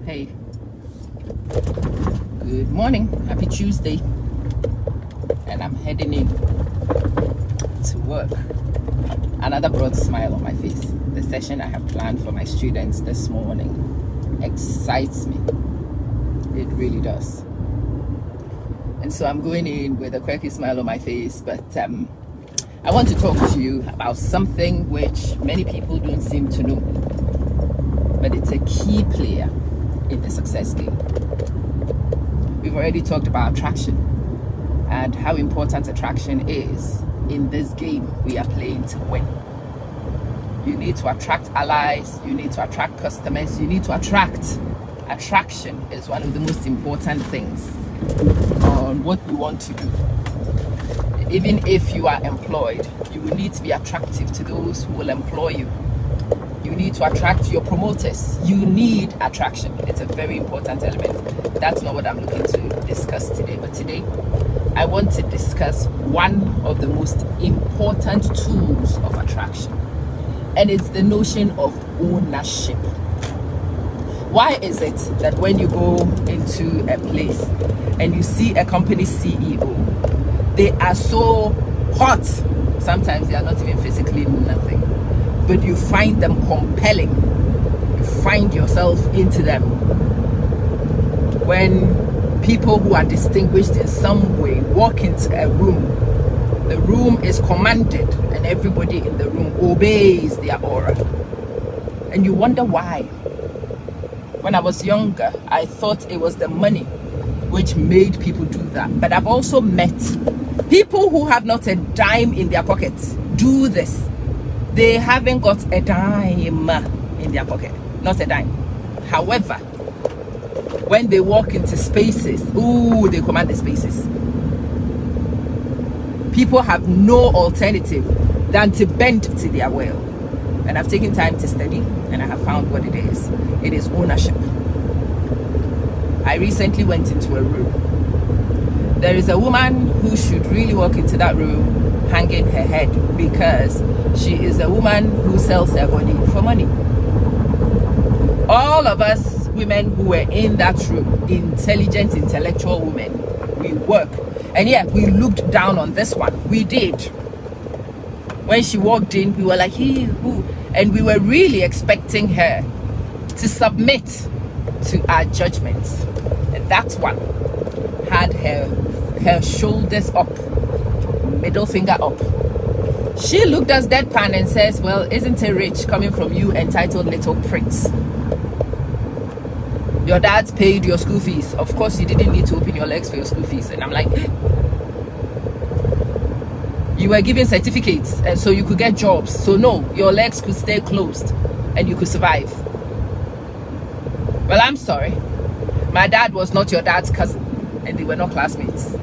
Hey, good morning. Happy Tuesday. And I'm heading in to work. Another broad smile on my face. The session I have planned for my students this morning excites me. It really does. And so I'm going in with a quirky smile on my face, but I want to talk to you about something which many people don't seem to know, but it's a key player in the success game. We've already talked about attraction and how important attraction is in this game we are playing to win. You need to attract allies, you need to attract customers, you need to attract. Attraction is one of the most important things on what you want to do. Even if you are employed, you will need to be attractive to those who will employ you. You need to attract your promoters. You need attraction. It's a very important element. That's not what I'm looking to discuss today. But today, I want to discuss one of the most important tools of attraction. And it's the notion of ownership. Why is it that when you go into a place and you see a company CEO, they are so hot, sometimes they are not even physically nothing, but you find them compelling, you find yourself into them. When people who are distinguished in some way walk into a room, the room is commanded and everybody in the room obeys their aura. And you wonder why. When I was younger, I thought it was the money which made people do that. But I've also met people who have not a dime in their pockets do this. They haven't got a dime in their pocket, not a dime. However, when they walk into spaces, they command the spaces. People have no alternative than to bend to their will. And I've taken time to study, and I have found what it is. It is ownership. I recently went into a room. There is a woman who should really walk into that room hanging her head, because she is a woman who sells her body for money. All of us women who were in that room, intelligent, intellectual women, we work. And yeah, we looked down on this one. We did. When she walked in, we were like, who? And we were really expecting her to submit to our judgments. And that one had her shoulders up, middle finger up. She looked us deadpan and says, well, isn't it rich coming from you, entitled little prince? Your dad's paid your school fees. Of course, you didn't need to open your legs for your school fees. And I'm like, you were given certificates so you could get jobs. So no, your legs could stay closed and you could survive. Well, I'm sorry. My dad was not your dad's cousin, and they were not classmates.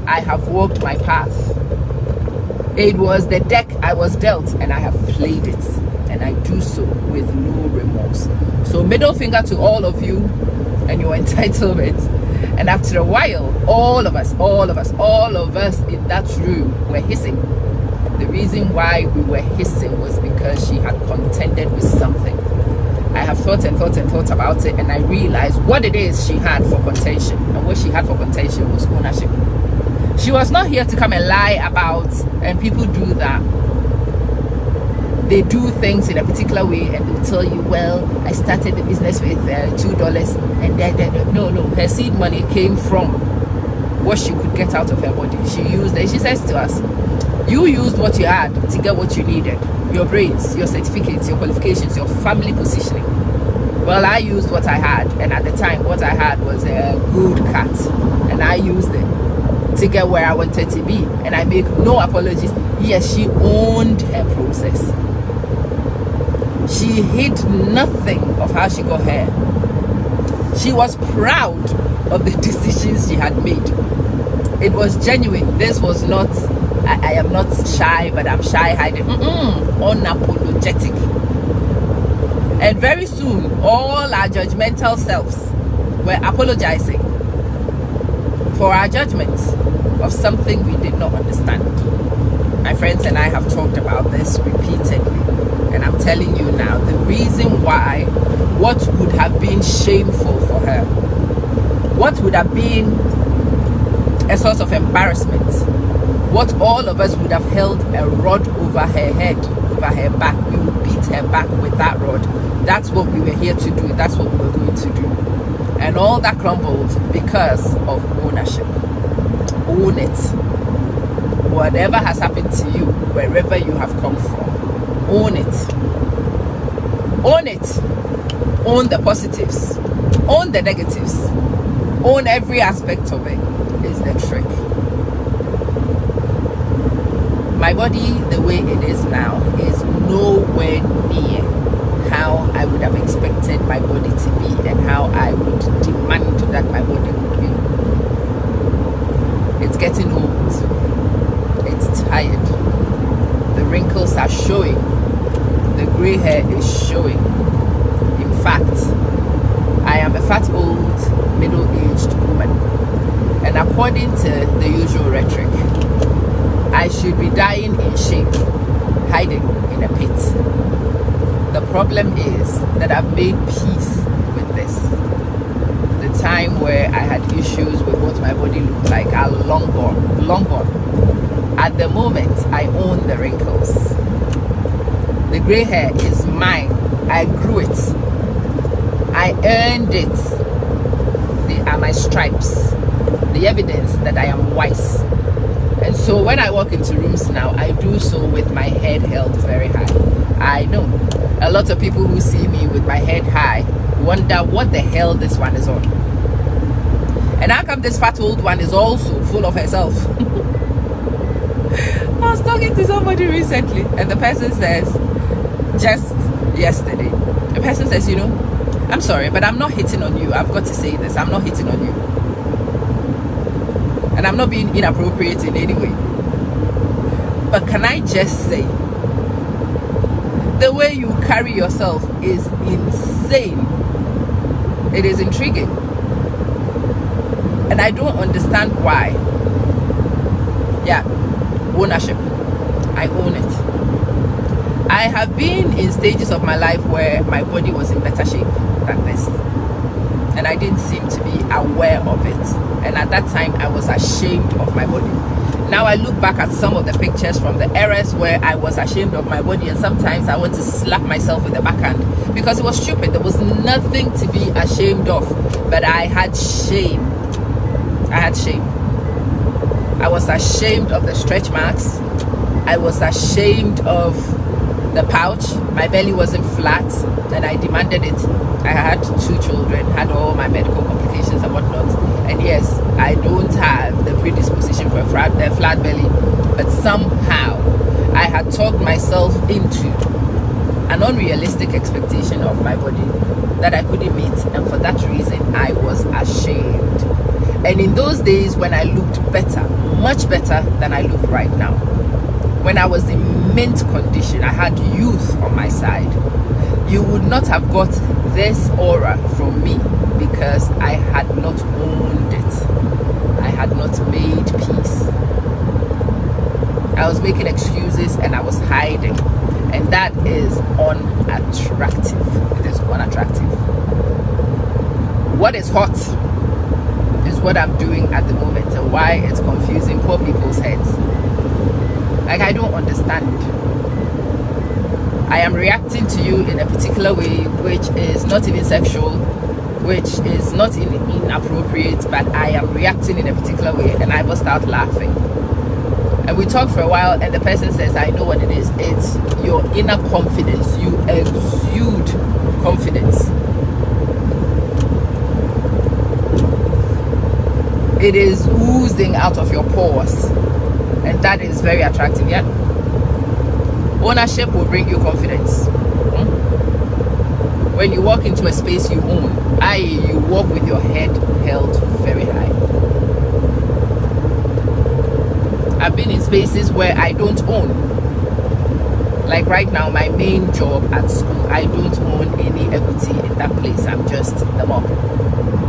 I have walked my path. It was the deck I was dealt, and I have played it, and I do so with no remorse. So middle finger to all of you and your entitlement. And after a while, all of us in that room were hissing. The reason why we were hissing was because she had contended with something. I have thought about it, and I realized what it is she had for contention. And what she had for contention was ownership. She was not here to come and lie about, and people do that. They do things in a particular way, and they'll tell you, well, I started the business with $2, and then no, her seed money came from what she could get out of her body. She used it. She says to us, you used what you had to get what you needed. Your brains, your certificates, your qualifications, your family positioning. Well, I used what I had, and at the time, what I had was a good cat, and I used it to get where I wanted to be, and I make no apologies. Yes, she owned her process. She hid nothing of how she got here. She was proud of the decisions she had made. It was genuine. This was not, I am not shy, but I'm shy hiding. Unapologetic. And very soon, all our judgmental selves were apologizing for our judgments of something we did not understand. My friends and I have talked about this repeatedly. And I'm telling you now, the reason why, what would have been shameful for her, what would have been a source of embarrassment, what all of us would have held a rod over her head, over her back, we would beat her back with that rod. That's what we were here to do. That's what we were going to do. And all that crumbled because of ownership. Own it. Whatever has happened to you, wherever you have come from, own it. Own it. Own the positives. Own the negatives. Own every aspect of it is the trick. My body, the way it is now, is nowhere near how I would have expected my body to be and how I would demand that my body would be. It's getting old. It's tired. The wrinkles are showing. The gray hair is showing. In fact, I am a fat, old, middle-aged woman. And according to the usual rhetoric, I should be dying in shame, hiding in a pit. The problem is that I've made peace with this. The time where I had issues with what my body looked like are long gone, long gone. At the moment, I own the wrinkles. The gray hair is mine. I grew it. I earned it. They are my stripes. The evidence that I am wise. And so when I walk into rooms now, I do so with my head held very high. I know a lot of people who see me with my head high wonder what the hell this one is on. And how come this fat old one is also full of herself? I was talking to somebody recently, and the person says, just yesterday, the person says, you know, I'm sorry, but I'm not hitting on you. I've got to say this. I'm not hitting on you. And I'm not being inappropriate in any way. But can I just say, the way you carry yourself is insane. It is intriguing. And I don't understand why. Yeah, ownership. I own it. I have been in stages of my life where my body was in better shape than this. And I didn't seem to be aware of it. And at that time, I was ashamed of my body. Now I look back at some of the pictures from the eras where I was ashamed of my body, and sometimes I want to slap myself with the backhand because it was stupid. There was nothing to be ashamed of, but I had shame. I had shame. I was ashamed of the stretch marks. I was ashamed of the pouch. My belly wasn't flat, and I demanded it. I had 2 children, had all my medical complications and whatnot. And yes, I don't have the predisposition for a flat belly, but somehow I had talked myself into an unrealistic expectation of my body that I couldn't meet, and for that reason I was ashamed. And in those days when I looked better, much better than I look right now, when I was in mint condition, I had youth on my side, you would not have got this aura from me because I had not owned it. I had not made peace. I was making excuses and I was hiding, and that is unattractive. It is unattractive. What is hot is what I'm doing at the moment, and why it's confusing poor people's heads. Like, I don't understand. I am reacting to you in a particular way, which is not even sexual, which is not inappropriate, but I am reacting in a particular way, and I burst out laughing. And we talk for a while, and the person says, I know what it is. It's your inner confidence. You exude confidence. It is oozing out of your pores, and that is very attractive. Yeah, ownership will bring you confidence. When you walk into a space you own, i.e., you walk with your head held very high. I've been in spaces where I don't own. Like right now, my main job at school, I don't own any equity in that place. I'm just the mop.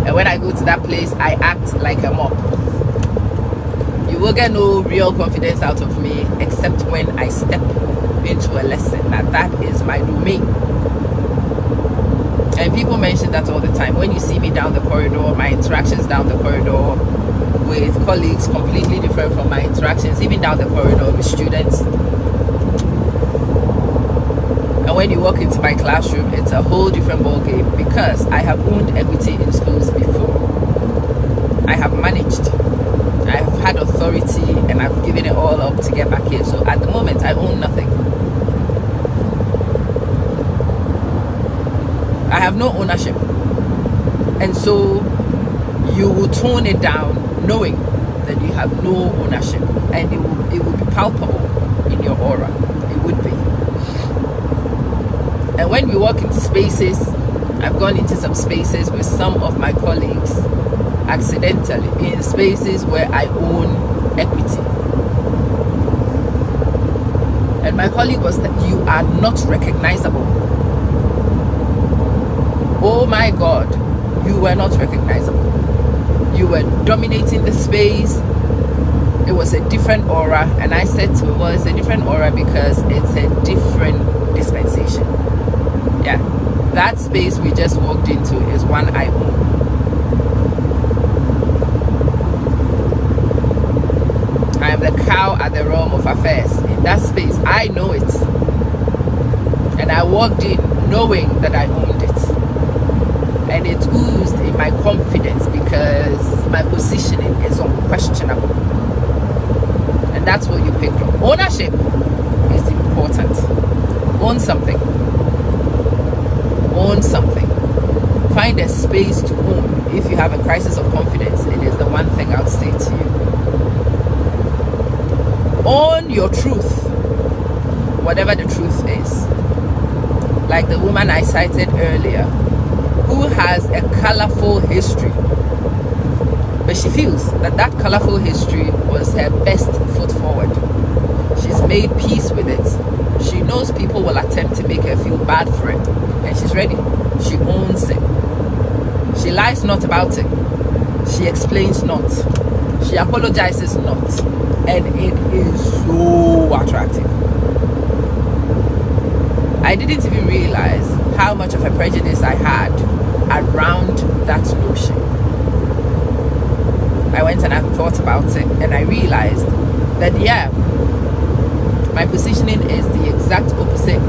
And when I go to that place, I act like a mop. You will get no real confidence out of me except when I step into a lesson, that is my domain. And people mention that all the time. When you see me down the corridor, my interactions down the corridor with colleagues completely different from my interactions even down the corridor with students. And when you walk into my classroom, it's a whole different ballgame, because I have owned equity in schools before. I have managed, I have had authority, and I've given it all up to get back here. So at the moment, I own nothing. I have no ownership. And so you will tone it down knowing that you have no ownership, and it will be palpable in your aura. It would be. And when we walk into spaces, I've gone into some spaces with some of my colleagues accidentally, in spaces where I own equity. And my colleague was that you are not recognizable. Oh my God, you were not recognizable. You were dominating the space. It was a different aura. And I said to her, well, it's a different aura because it's a different dispensation. Yeah, that space we just walked into is one I own. I am the cow at the realm of affairs. In that space, I know it. And I walked in knowing that I owned it. And it oozed in my confidence because my positioning is unquestionable. And that's what you picked up. Ownership is important. Own something. Own something. Find a space to own. If you have a crisis of confidence, it is the one thing I'll say to you. Own your truth, whatever the truth is. Like the woman I cited earlier, who has a colorful history, but she feels that that colorful history was her best foot forward. She's made peace with it. She knows people will attempt to make her feel bad for it, and she's ready. She owns it. She lies not about it. She explains not. She apologizes not. And it is so attractive. I didn't even realize how much of a prejudice I had around that notion. I went and I thought about it, and I realized that, yeah, my positioning is the exact opposite.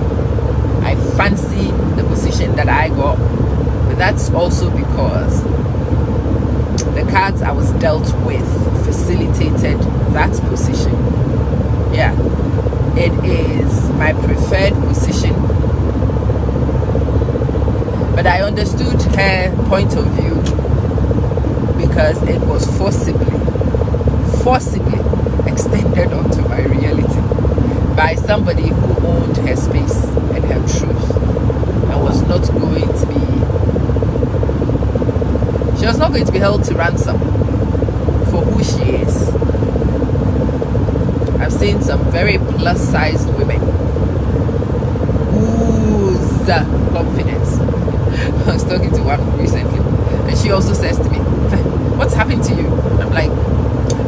I fancy the position that I got, but that's also because the cards I was dealt with facilitated that position. Yeah, it is my preferred position, but I understood her point of view because it was forcibly extended onto my reality by somebody who owned her space and her truth and was not going to be, she was not going to be held to ransom for who she is. I've seen some very plus-sized women whose confidence. I was talking to one recently, and she also says to me, what's happened to you? I'm like,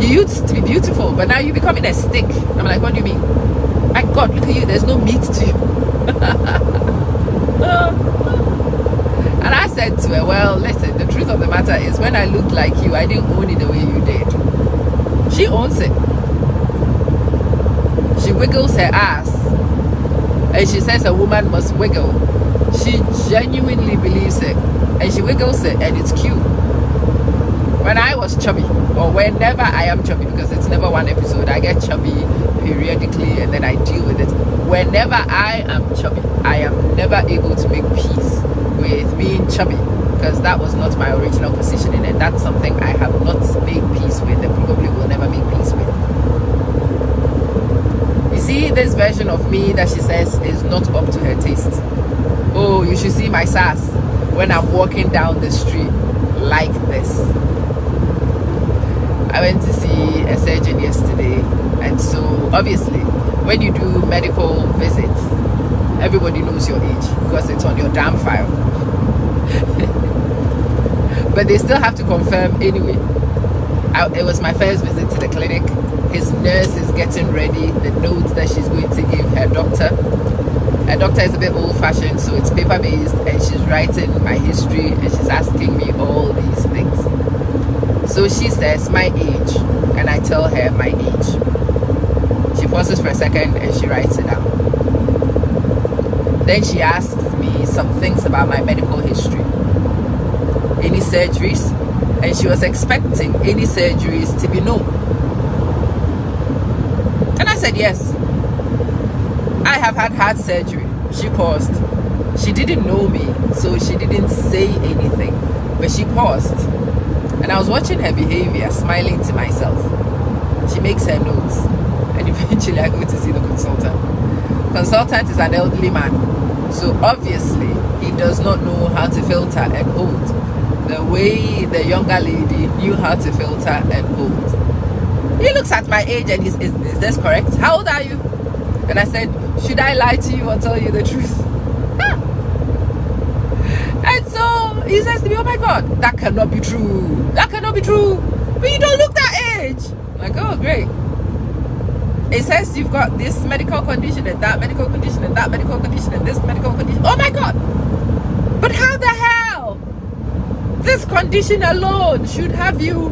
you used to be beautiful, but now you're becoming a stick. I'm like, what do you mean? My God, look at you, there's no meat to you. And I said to her, well, listen, the truth of the matter is when I looked like you, I didn't own it the way you did. She owns it. She wiggles her ass, and she says a woman must wiggle. She genuinely believes it, and she wiggles it, and it's cute. When I was chubby, or whenever I am chubby, because it's never one episode, I get chubby periodically and then I deal with it. Whenever I am chubby, I am never able to make peace with being chubby, because that was not my original positioning, and that's something I have not made peace with and probably will never make peace with. You see, this version of me that she says is not up to her taste. Oh, you should see my sass when I'm walking down the street like this. I went to see a surgeon yesterday, and so obviously when you do medical visits, everybody knows your age because it's on your damn file. But they still have to confirm anyway. It was my first visit to the clinic. His nurse is getting ready the notes that she's going to give her doctor. Her doctor is a bit old-fashioned, so it's paper-based, and she's writing my history, and she's asking me all these things. So she says my age, and I tell her my age. She pauses for a second, and she writes it down. Then she asks me some things about my medical history. Any surgeries? And she was expecting any surgeries to be no. And I said yes. I have had heart surgery. She paused. She didn't know me, so she didn't say anything, but she paused. And I was watching her behavior, smiling to myself. She makes her notes, and eventually I go to see the consultant. Consultant is an elderly man, so obviously he does not know how to filter and hold the way the younger lady knew how to filter and hold. He looks at my age and is this correct? How old are you? And I said, should I lie to you or tell you the truth? And so he says to me, oh my God, that cannot be true. That cannot be true. But you don't look that age. I'm like, oh, great. It says you've got this medical condition and that medical condition and that medical condition and this medical condition. Oh my God. But how the hell? This condition alone should have you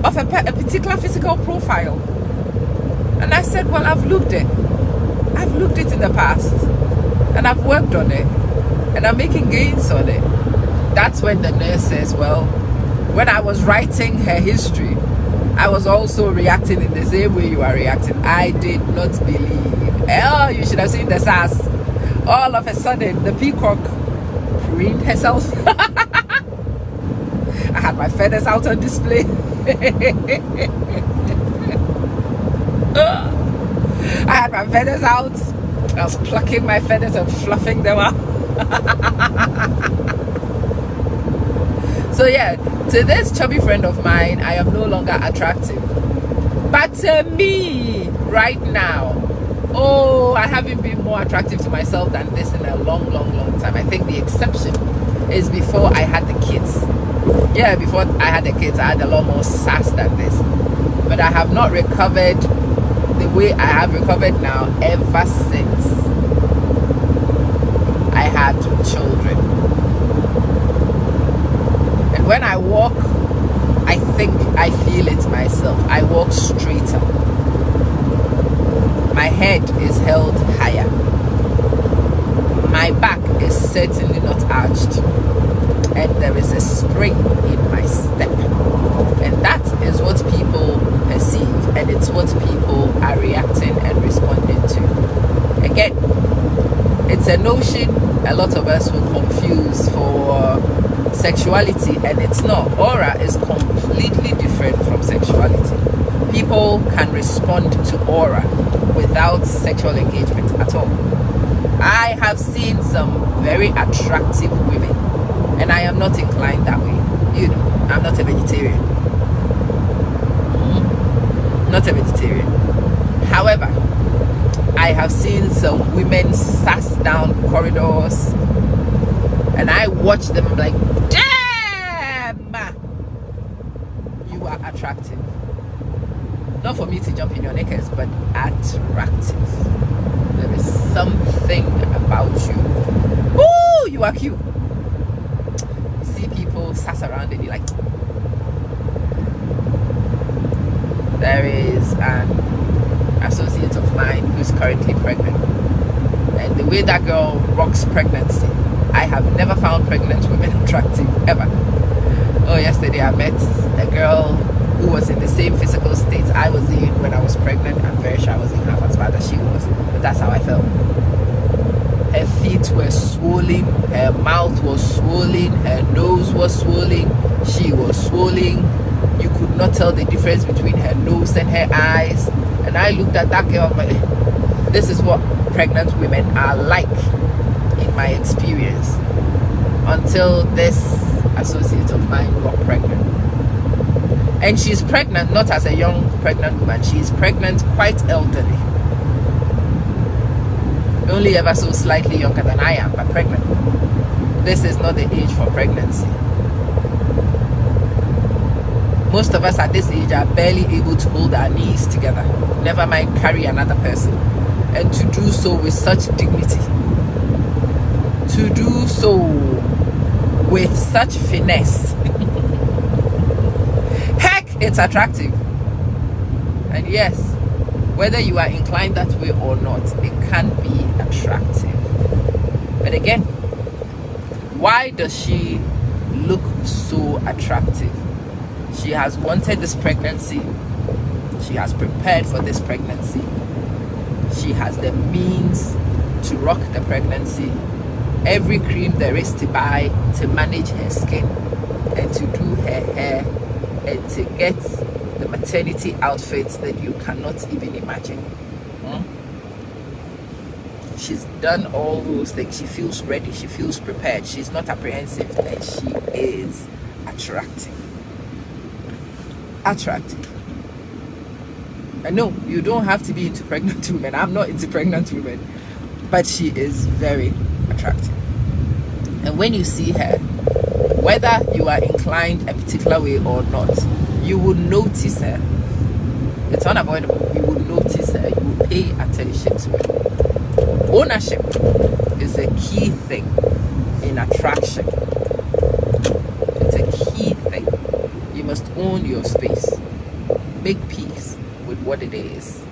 of a particular physical profile. And I said, well, I've looked it. I've looked it in the past. And I've worked on it. And I'm making gains on it. That's when the nurse says, well, when I was writing her history, I was also reacting in the same way you are reacting. I did not believe. Oh, you should have seen the sass. All of a sudden, the peacock preened herself. I had my feathers out on display. I had my feathers out. I was plucking my feathers and fluffing them up. So yeah, to this chubby friend of mine, I am no longer attractive. But to me, right now, oh, I haven't been more attractive to myself than this in a long, long, long time. I think the exception is before I had the kids. Yeah, before I had the kids, I had a lot more sass than this. But I have not recovered the way I have recovered now ever since I had children. And when I walk, I think I feel it myself. I walk straighter. My head is held higher. My back is certainly not arched. And there is a spring in my step. And that is what people perceive, and it's what people are reacting and responding to. Again, it's a notion a lot of us will confuse for sexuality, and it's not. Aura is completely different from sexuality. People can respond to aura without sexual engagement at all. I have seen some very attractive women, and I am not inclined that way. You know, I'm not a vegetarian. Not a vegetarian. However, I have seen some women sass down corridors, and I watch them, I'm like, damn, you are attractive. Not for me to jump in your knickers, but attractive. There is something about you. Ooh, you are cute. You see people sass around and you're like, there is an associate of mine who's currently pregnant, and the way that girl rocks pregnancy, I have never found pregnant women attractive ever. Oh, yesterday I met a girl who was in the same physical state I was in when I was pregnant. I'm very sure I wasn't half as bad as she was, but that's how I felt. Her feet were swollen, her mouth was swollen, her nose was swollen, she was swollen. You could not tell the difference between her nose and her eyes. And I looked at that girl, but this is what pregnant women are like in my experience, until this associate of mine got pregnant. And she's pregnant not as a young pregnant woman, she's pregnant quite elderly, only ever so slightly younger than I am, but pregnant. This is not the age for pregnancy. Most of us at this age are barely able to hold our knees together, never mind carry another person, and to do so with such dignity, to do so with such finesse. Heck, it's attractive. And yes, whether you are inclined that way or not, it can be attractive. But again, why does she look so attractive? She has wanted this pregnancy. She has prepared for this pregnancy. She has the means to rock the pregnancy. Every cream there is to buy to manage her skin and to do her hair and to get the maternity outfits that you cannot even imagine. She's done all those things. She feels ready. She feels prepared. She's not apprehensive, and she is attractive. Attractive. I know you don't have to be into pregnant women. I'm not into pregnant women, but she is very attractive. And when you see her, whether you are inclined a particular way or not, you will notice her. It's unavoidable. You will notice her. You will pay attention to her. Ownership is a key thing in attraction. It's a key thing. You must own your space. Make peace with what it is.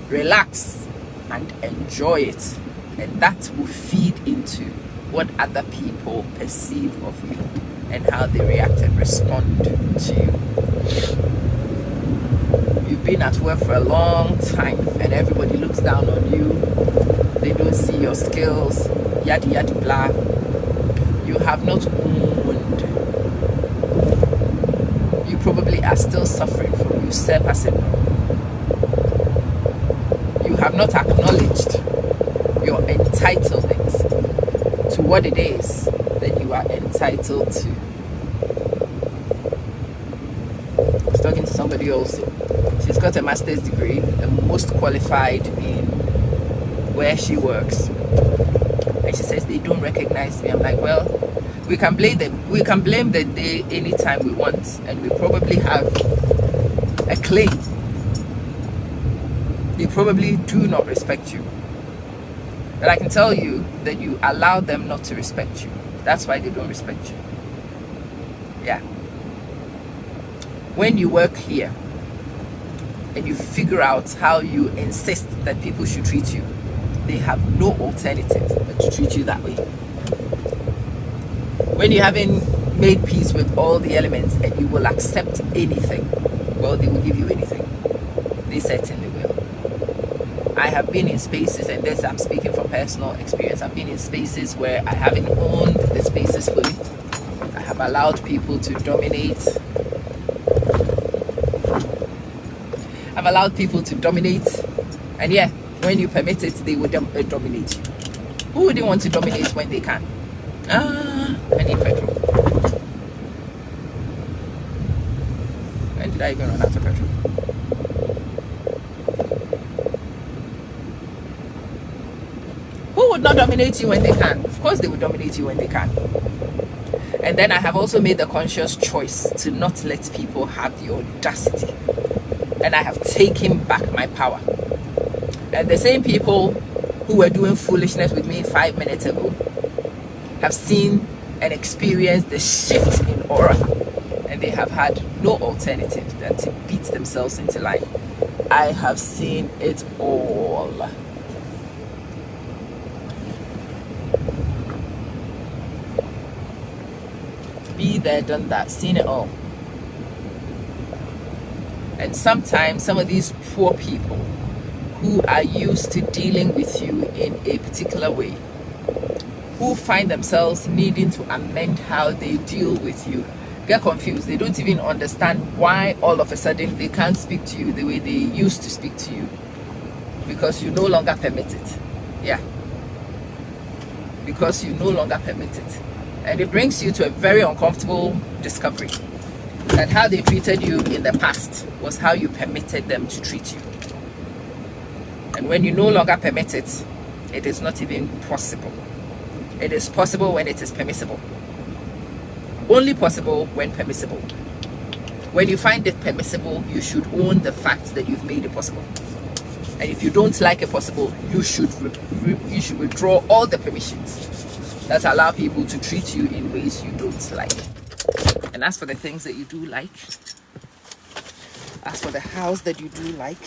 Relax and enjoy it. And that will feed into what other people perceive of you and how they react and respond to you. You've been at work for a long time and everybody looks down on you. They don't see your skills, yada yada blah. You have not owned. You probably are still suffering from usurper syndrome. You have not acknowledged your entitlement to what it is that you are entitled to. I was talking to somebody also. She's got a master's degree, the most qualified in where she works, and she says they don't recognize me. I'm like, well, we can blame them. We can blame the day anytime we want, and we probably have a claim. They probably do not respect you. But I can tell you that you allow them not to respect you. That's why they don't respect you. Yeah. When you work here and you figure out how you insist that people should treat you, they have no alternative but to treat you that way. When you haven't made peace with all the elements and you will accept anything, well, they will give you anything. They certainly will. I have been in spaces, and this I'm speaking from personal experience, I've been in spaces where I haven't owned the spaces fully. I have allowed people to dominate. I've allowed people to dominate. And yeah, when you permit it, they will dominate you. Who wouldn't want to dominate when they can? I need petrol. When did I even run out of petrol? Who would not dominate you when they can? Of course they will dominate you when they can. And then I have also made the conscious choice to not let people have the audacity. And I have taken back my power. And the same people who were doing foolishness with me 5 minutes ago have seen and experienced the shift in aura. And they have had no alternative than to beat themselves into line. I have seen it all. Be there, done that, seen it all. And sometimes some of these poor people who are used to dealing with you in a particular way, who find themselves needing to amend how they deal with you, get confused. They don't even understand why all of a sudden they can't speak to you the way they used to speak to you, because you no longer permit it. Yeah, because you no longer permit it. And it brings you to a very uncomfortable discovery that how they treated you in the past was how you permitted them to treat you. And when you no longer permit it, it is not even possible. It is possible when it is permissible. Only possible when permissible. When you find it permissible, you should own the fact that you've made it possible. And if you don't like it possible, you should withdraw all the permissions that allow people to treat you in ways you don't like. And as for the things that you do like, as for the house that you do like,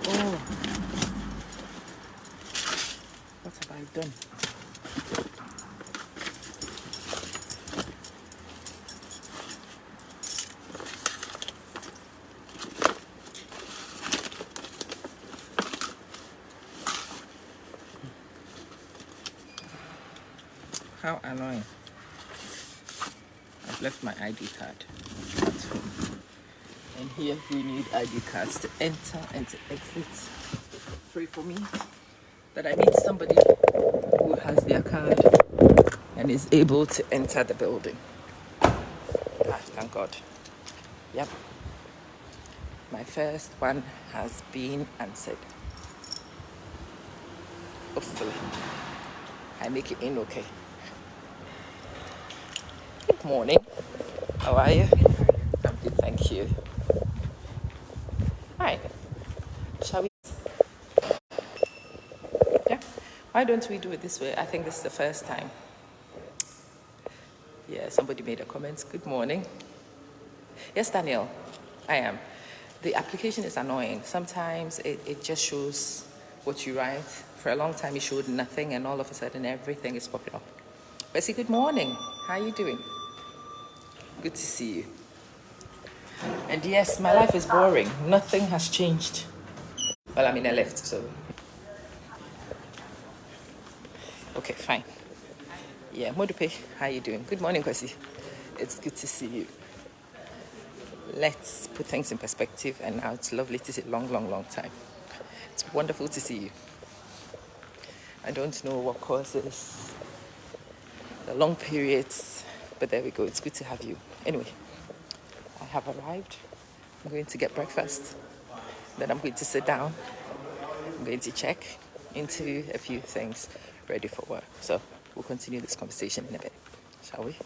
oh, what have I done? How annoying. I've left my ID card at home. And here we need ID cards to enter and to exit. Pray for me that I meet somebody who has their card and is able to enter the building. Thank God. Yep. My first one has been answered. Hopefully, I make it in okay. Good morning. How are you? I'm good, thank you. Hi. Shall we? Yeah. Why don't we do it this way? I think this is the first time. Yeah, somebody made a comment. Good morning. Yes, Daniel, I am. The application is annoying. Sometimes it just shows what you write. For a long time, it showed nothing, and all of a sudden, everything is popping up. Bessie, good morning. How are you doing? Good to see you. And yes, my life is boring. Nothing has changed. Well, I mean, I left, so. Okay, fine. Yeah, Modupe, how are you doing? Good morning, Kwesi. It's good to see you. Let's put things in perspective, and now it's lovely to see a long, long, long time. It's wonderful to see you. I don't know what causes the long periods, but there we go. It's good to have you. Anyway, I have arrived. I'm going to get breakfast. Then I'm going to sit down. I'm going to check into a few things ready for work. So we'll continue this conversation in a bit, shall we?